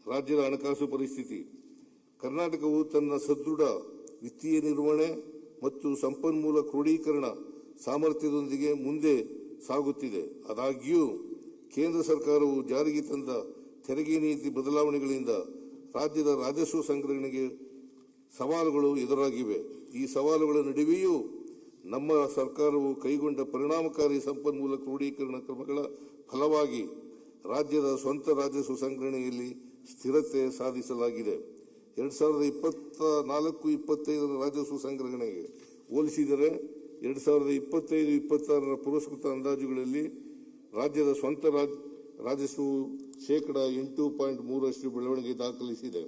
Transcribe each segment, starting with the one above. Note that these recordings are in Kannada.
ರಾಜ್ಯದ ಹಣಕಾಸು ಪರಿಸ್ಥಿತಿ. ಕರ್ನಾಟಕವು ತನ್ನ ಸದೃಢ ವಿತ್ತೀಯ ನಿರ್ವಹಣೆ ಮತ್ತು ಸಂಪನ್ಮೂಲ ಕ್ರೋಢೀಕರಣ ಸಾಮರ್ಥ್ಯದೊಂದಿಗೆ ಮುಂದೆ ಸಾಗುತ್ತಿದೆ. ಆದಾಗ್ಯೂ ಕೇಂದ್ರ ಸರ್ಕಾರವು ಜಾರಿಗೆ ತಂದ ತೆರಿಗೆ ನೀತಿ ಬದಲಾವಣೆಗಳಿಂದ ರಾಜ್ಯದ ರಾಜಸ್ವ ಸಂಗ್ರಹಣೆಗೆ ಸವಾಲುಗಳು ಎದುರಾಗಿವೆ. ಈ ಸವಾಲುಗಳ ನಡುವೆಯೂ ನಮ್ಮ ಸರ್ಕಾರವು ಕೈಗೊಂಡ ಪರಿಣಾಮಕಾರಿ ಸಂಪನ್ಮೂಲ ಕ್ರೋಢೀಕರಣ ಕ್ರಮಗಳ ಫಲವಾಗಿ ರಾಜ್ಯದ ಸ್ವಂತ ರಾಜಸ್ವ ಸಂಗ್ರಹಣೆಯಲ್ಲಿ ಸ್ಥಿರತೆ ಸಾಧಿಸಲಾಗಿದೆ. 2024-25 ರಾಜಸ್ವ ಸಂಗ್ರಹಣೆಗೆ ಹೋಲಿಸಿದರೆ 2025-26 ಪುರಸ್ಕೃತ ಅಂದಾಜುಗಳಲ್ಲಿ ರಾಜ್ಯದ ಸ್ವಂತ ರಾಜಸ್ವವು 8.3% ಬೆಳವಣಿಗೆ ದಾಖಲಿಸಿದೆ.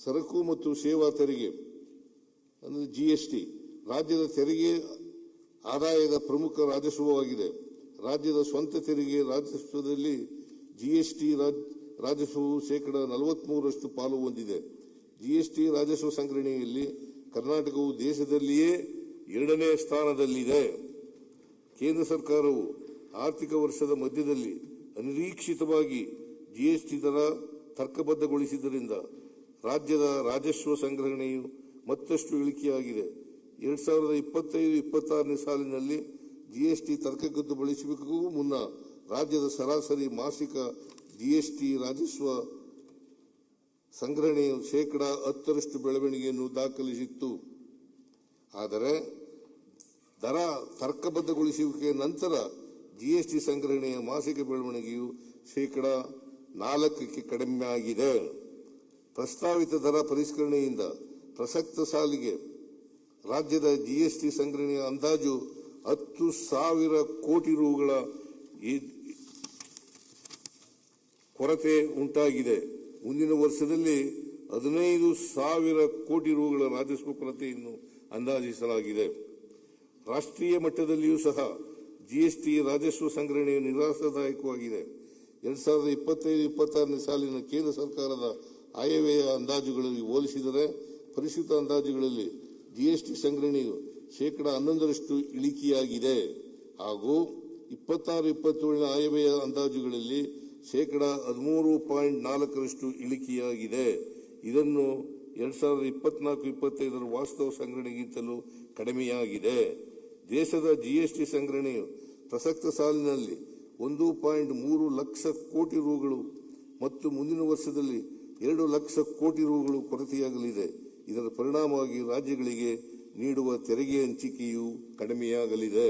ಸರಕು ಮತ್ತು ಸೇವಾ ತೆರಿಗೆ ಅಂದರೆ ಜಿಎಸ್ಟಿ ರಾಜ್ಯದ ತೆರಿಗೆ ಆದಾಯದ ಪ್ರಮುಖ ರಾಜಸ್ವವಾಗಿದೆ. ರಾಜ್ಯದ ಸ್ವಂತ ತೆರಿಗೆ ರಾಜಸ್ವದಲ್ಲಿ ಜಿಎಸ್ಟಿ ರಾಜಸ್ವವು 43% ಪಾಲು ಹೊಂದಿದೆ. ಜಿಎಸ್ಟಿ ರಾಜಸ್ವ ಸಂಗ್ರಹಣೆಯಲ್ಲಿ ಕರ್ನಾಟಕವು ದೇಶದಲ್ಲಿಯೇ 2ನೇ ಸ್ಥಾನದಲ್ಲಿದೆ. ಕೇಂದ್ರ ಸರ್ಕಾರವು ಆರ್ಥಿಕ ವರ್ಷದ ಮಧ್ಯದಲ್ಲಿ ಅನಿರೀಕ್ಷಿತವಾಗಿ ಜಿಎಸ್ಟಿ ದರ ತರ್ಕಬದ್ಧಗೊಳಿಸಿದ್ದರಿಂದ ರಾಜ್ಯದ ರಾಜಸ್ವ ಸಂಗ್ರಹಣೆಯು ಮತ್ತಷ್ಟು ಇಳಿಕೆಯಾಗಿದೆ. 2025-26 ಸಾಲಿನಲ್ಲಿ ಜಿಎಸ್ಟಿ ತರ್ಕಬದ್ಧಗೊಳಿಸುವಿಕೆಗೂ ಮುನ್ನ ರಾಜ್ಯದ ಸರಾಸರಿ ಮಾಸಿಕ ಜಿಎಸ್ಟಿ ರಾಜಸ್ವ ಸಂಗ್ರಹಣೆಯು 10% ಬೆಳವಣಿಗೆಯನ್ನು ದಾಖಲಿಸಿತ್ತು. ಆದರೆ ದರ ತರ್ಕಬದ್ಧಗೊಳಿಸುವಿಕೆಯ ನಂತರ ಜಿಎಸ್ಟಿ ಸಂಗ್ರಹಣೆಯ ಮಾಸಿಕ ಬೆಳವಣಿಗೆಯು 4% ಕಡಿಮೆಯಾಗಿದೆ. ಪ್ರಸ್ತಾವಿತ ದರ ಪರಿಷ್ಕರಣೆಯಿಂದ ಪ್ರಸಕ್ತ ಸಾಲಿಗೆ ರಾಜ್ಯದ ಜಿಎಸ್ಟಿ ಸಂಗ್ರಹಣೆಯ ಅಂದಾಜು 10,000 ಕೋಟಿ ರುಗಳ ಕೊರತೆ ಉಂಟಾಗಿದೆ. ಮುಂದಿನ ವರ್ಷದಲ್ಲಿ 15,000 ಕೋಟಿ ರುಗಳ ರಾಜಸ್ವ ಕೊರತೆಯನ್ನು ಅಂದಾಜಿಸಲಾಗಿದೆ. ರಾಷ್ಟ್ರೀಯ ಮಟ್ಟದಲ್ಲಿಯೂ ಸಹ ಜಿಎಸ್ಟಿ ರಾಜಸ್ವ ಸಂಗ್ರಹಣೆಯು ನಿರಾಶಾದಾಯಕವಾಗಿದೆ. 2025-26 ಸಾಲಿನ ಕೇಂದ್ರ ಸರ್ಕಾರದ ಆಯವ್ಯಯ ಅಂದಾಜುಗಳಲ್ಲಿ ಹೋಲಿಸಿದರೆ ಪರಿಷ್ಕೃತ ಅಂದಾಜುಗಳಲ್ಲಿ ಜಿಎಸ್ಟಿ ಸಂಗ್ರಹಣೆಯು 11% ಇಳಿಕೆಯಾಗಿದೆ ಹಾಗೂ 26-27 ಆಯವ್ಯಯ ಅಂದಾಜುಗಳಲ್ಲಿ 13.4% ಇಳಿಕೆಯಾಗಿದೆ. ಇದನ್ನು 2024-25 ವಾಸ್ತವ ಸಂಗ್ರಹಣೆಗಿಂತಲೂ ಕಡಿಮೆಯಾಗಿದೆ. ದೇಶದ ಜಿಎಸ್ಟಿ ಸಂಗ್ರಹಣೆಯು ಪ್ರಸಕ್ತ ಸಾಲಿನಲ್ಲಿ 1.3 ಲಕ್ಷ ಕೋಟಿ ರುಗಳು ಮತ್ತು ಮುಂದಿನ ವರ್ಷದಲ್ಲಿ 2 ಲಕ್ಷ ಕೋಟಿ ರುಗಳು ಕೊರತೆಯಾಗಲಿದೆ. ಇದರ ಪರಿಣಾಮವಾಗಿ ರಾಜ್ಯಗಳಿಗೆ ನೀಡುವ ತೆರಿಗೆ ಹಂಚಿಕೆಯು ಕಡಿಮೆಯಾಗಲಿದೆ.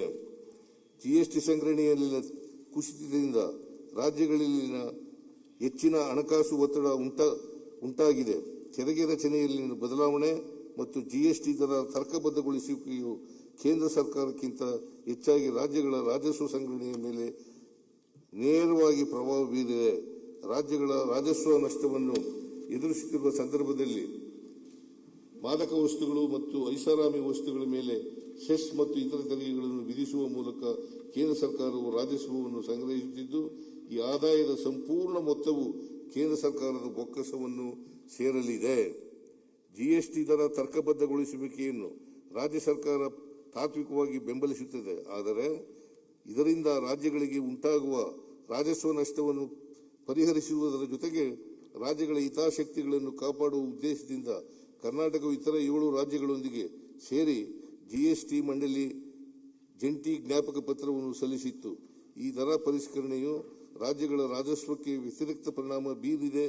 ಜಿಎಸ್ಟಿ ಸಂಗ್ರಹಣೆಯಲ್ಲಿನ ಕುಸಿತದಿಂದ ರಾಜ್ಯಗಳಲ್ಲಿನ ಹೆಚ್ಚಿನ ಹಣಕಾಸು ಒತ್ತಡ ಉಂಟಾಗಿದೆ. ತೆರಿಗೆ ರಚನೆಯಲ್ಲಿನ ಬದಲಾವಣೆ ಮತ್ತು ಜಿಎಸ್ಟಿ ದರ ತರ್ಕಬದ್ಧಗೊಳಿಸುವಿಕೆಯು ಕೇಂದ್ರ ಸರ್ಕಾರಕ್ಕಿಂತ ಹೆಚ್ಚಾಗಿ ರಾಜ್ಯಗಳ ರಾಜಸ್ವ ಸಂಗ್ರಹಣೆಯ ಮೇಲೆ ನೇರವಾಗಿ ಪ್ರಭಾವ ಬೀರಿದೆ. ರಾಜ್ಯಗಳ ರಾಜಸ್ವ ನಷ್ಟವನ್ನು ಎದುರಿಸುತ್ತಿರುವ ಸಂದರ್ಭದಲ್ಲಿ ಮಾದಕ ವಸ್ತುಗಳು ಮತ್ತು ಐಷಾರಾಮಿ ವಸ್ತುಗಳ ಮೇಲೆ ಸೆಸ್ ಮತ್ತು ಇತರ ತೆರಿಗೆಗಳನ್ನು ವಿಧಿಸುವ ಮೂಲಕ ಕೇಂದ್ರ ಸರ್ಕಾರವು ರಾಜಸ್ವವನ್ನು ಸಂಗ್ರಹಿಸುತ್ತಿದ್ದು, ಈ ಆದಾಯದ ಸಂಪೂರ್ಣ ಮೊತ್ತವು ಕೇಂದ್ರ ಸರ್ಕಾರದ ಬೊಕ್ಕಸವನ್ನು ಸೇರಲಿದೆ. ಜಿಎಸ್ಟಿ ದರ ತರ್ಕಬದ್ಧಗೊಳಿಸುವಿಕೆಯನ್ನು ರಾಜ್ಯ ಸರ್ಕಾರ ತಾತ್ವಿಕವಾಗಿ ಬೆಂಬಲಿಸುತ್ತದೆ. ಆದರೆ ಇದರಿಂದ ರಾಜ್ಯಗಳಿಗೆ ಉಂಟಾಗುವ ರಾಜಸ್ವ ನಷ್ಟವನ್ನು ಪರಿಹರಿಸುವುದರ ಜೊತೆಗೆ ರಾಜ್ಯಗಳ ಹಿತಾಸಕ್ತಿಗಳನ್ನು ಕಾಪಾಡುವ ಉದ್ದೇಶದಿಂದ ಕರ್ನಾಟಕವು ಇತರ 7 ರಾಜ್ಯಗಳೊಂದಿಗೆ ಸೇರಿ ಜಿಎಸ್ಟಿ ಮಂಡಳಿ ಜಂಟಿ ಜ್ಞಾಪಕ ಪತ್ರವನ್ನು ಸಲ್ಲಿಸಿತ್ತು. ಈ ದರ ಪರಿಷ್ಕರಣೆಯು ರಾಜ್ಯಗಳ ರಾಜಸ್ವಕ್ಕೆ ವ್ಯತಿರಿಕ್ತ ಪರಿಣಾಮ ಬೀರಿದೆ.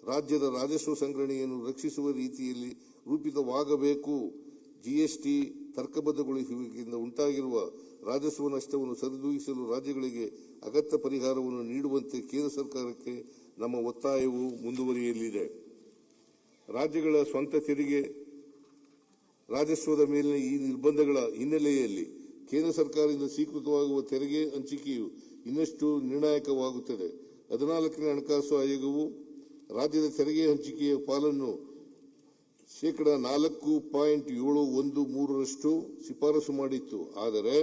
ರಾಜ್ಯದ ರಾಜಸ್ವ ಸಂಗ್ರಹಣೆಯನ್ನು ರಕ್ಷಿಸುವ ರೀತಿಯಲ್ಲಿ ರೂಪಿತವಾಗಬೇಕು. ಜಿಎಸ್ಟಿ ತರ್ಕಬದ್ಧಗೊಳಿಸುವಿಕೆಯಿಂದ ಉಂಟಾಗಿರುವ ರಾಜಸ್ವ ನಷ್ಟವನ್ನು ಸರಿದೂಗಿಸಲು ರಾಜ್ಯಗಳಿಗೆ ಅಗತ್ಯ ಪರಿಹಾರವನ್ನು ನೀಡುವಂತೆ ಕೇಂದ್ರ ಸರ್ಕಾರಕ್ಕೆ ನಮ್ಮ ಒತ್ತಾಯವು ಮುಂದುವರಿಯಲಿದೆ. ರಾಜ್ಯಗಳ ಸ್ವಂತ ತೆರಿಗೆ ರಾಜಸ್ವದ ಮೇಲಿನ ಈ ನಿರ್ಬಂಧಗಳ ಹಿನ್ನೆಲೆಯಲ್ಲಿ ಕೇಂದ್ರ ಸರ್ಕಾರದಿಂದ ಸ್ವೀಕೃತವಾಗುವ ತೆರಿಗೆ ಹಂಚಿಕೆಯು ಇನ್ನಷ್ಟು ನಿರ್ಣಾಯಕವಾಗುತ್ತದೆ. 14ನೇ ಹಣಕಾಸು ಆಯೋಗವು ರಾಜ್ಯದ ತೆರಿಗೆ ಹಂಚಿಕೆಯ ಪಾಲನ್ನು 4.713% ಶಿಫಾರಸು ಮಾಡಿತ್ತು. ಆದರೆ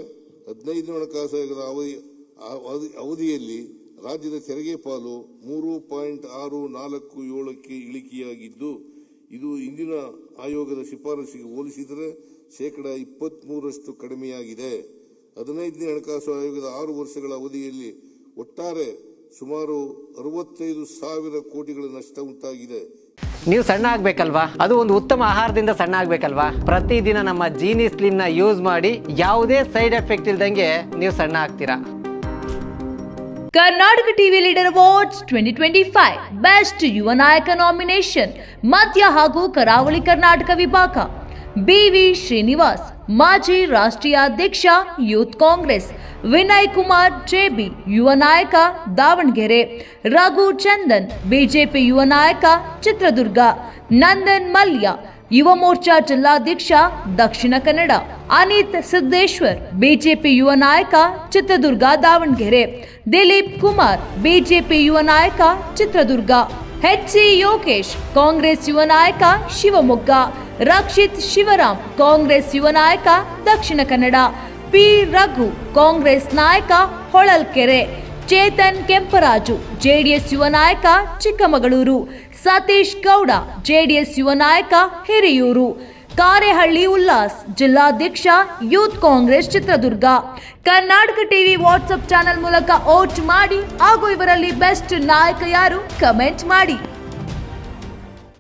15ನೇ ಹಣಕಾಸು ಆಯೋಗದ ಅವಧಿಯಲ್ಲಿ ರಾಜ್ಯದ ತೆರಿಗೆ ಪಾಲು 3.647ಕ್ಕೆ ಇಳಿಕೆಯಾಗಿದ್ದು, ಇದು ಹಿಂದಿನ ಆಯೋಗದ ಶಿಫಾರಸಿಗೆ ಹೋಲಿಸಿದರೆ 23% ಕಡಿಮೆಯಾಗಿದೆ. 15ನೇ ಹಣಕಾಸು ಆಯೋಗದ 6 ವರ್ಷಗಳ ಅವಧಿಯಲ್ಲಿ ಒಟ್ಟಾರೆ ಸುಮಾರು 65,000 ಕೋಟಿಗಳ ನಷ್ಟ ಉಂಟಾಗಿದೆ. ನೀವು ಸಣ್ಣ ಆಗ್ಬೇಕಲ್ವಾ? ಅದು ಒಂದು ಉತ್ತಮ ಆಹಾರದಿಂದ ಸಣ್ಣ ಆಗ್ಬೇಕಲ್ವಾ? ಪ್ರತಿದಿನ ನಮ್ಮ ಜೀನಿ ಸ್ಲಿಮ್ ನ ಯೂಸ್ ಮಾಡಿ ಯಾವುದೇ ಸೈಡ್ ಎಫೆಕ್ಟ್ ಇಲ್ದಂಗೆ ನೀವು ಸಣ್ಣ ಆಗ್ತೀರಾ. Karnataka TV leader awards 2025 best ಯುವ ನಾಯಕ ನಾಮಿನೇಷನ್ ಮಧ್ಯ ಹಾಗೂ ಕರಾವಳಿ ಕರ್ನಾಟಕ ವಿಭಾಗ. ಬಿವಿ ಶ್ರೀನಿವಾಸ್, ಮಾಜಿ ರಾಷ್ಟ್ರೀಯ ಅಧ್ಯಕ್ಷ ಯೂತ್ ಕಾಂಗ್ರೆಸ್. ವಿನಯ್ ಕುಮಾರ್ ಜೆಬಿ, ಯುವ ನಾಯಕ ದಾವಣಗೆರೆ. ರಘು ಚಂದನ್, ಬಿಜೆಪಿ ಯುವ ನಾಯಕ ಚಿತ್ರದುರ್ಗ. ನಂದನ್ ಮಲ್ಯ, ಯುವ ಮೋರ್ಚಾ ಜಿಲ್ಲಾಧ್ಯಕ್ಷ ದಕ್ಷಿಣ ಕನ್ನಡ. ಅನಿತ್ ಸಿದ್ದೇಶ್ವರ್, ಬಿಜೆಪಿ ಯುವ ನಾಯಕ ಚಿತ್ರದುರ್ಗ ದಾವಣಗೆರೆ. ದಿಲೀಪ್ ಕುಮಾರ್, ಬಿಜೆಪಿ ಯುವ ನಾಯಕ ಚಿತ್ರದುರ್ಗ. ಎಚ್.ಸಿ. ಯೋಗೇಶ್, ಕಾಂಗ್ರೆಸ್ ಯುವ ನಾಯಕ ಶಿವಮೊಗ್ಗ. ರಕ್ಷಿತ್ ಶಿವರಾಮ್, ಕಾಂಗ್ರೆಸ್ ಯುವ ನಾಯಕ ದಕ್ಷಿಣ ಕನ್ನಡ. ಪಿ ರಘು, ಕಾಂಗ್ರೆಸ್ ನಾಯಕ ಹೊಳಲ್ಕೆರೆ. ಚೇತನ್ ಕೆಂಪರಾಜು, ಜೆಡಿಎಸ್ ಯುವ ನಾಯಕ ಚಿಕ್ಕಮಗಳೂರು. ಸತೀಶ್ ಗೌಡ, ಜೆಡಿಎಸ್ ಯುವ ನಾಯಕ ಹಿರಿಯೂರು. ಕಾರೆಹಳ್ಳಿ ಉಲ್ಲಾಸ್, ಜಿಲ್ಲಾಧ್ಯಕ್ಷ youth Congress Chitradurga. Karnataka TV WhatsApp channel ಮೂಲಕ ವೋಟ್ ಮಾಡಿ ಹಾಗೂ ಇವರಲ್ಲಿ ಬೆಸ್ಟ್ ನಾಯಕ ಯಾರು ಕಮೆಂಟ್ ಮಾಡಿ.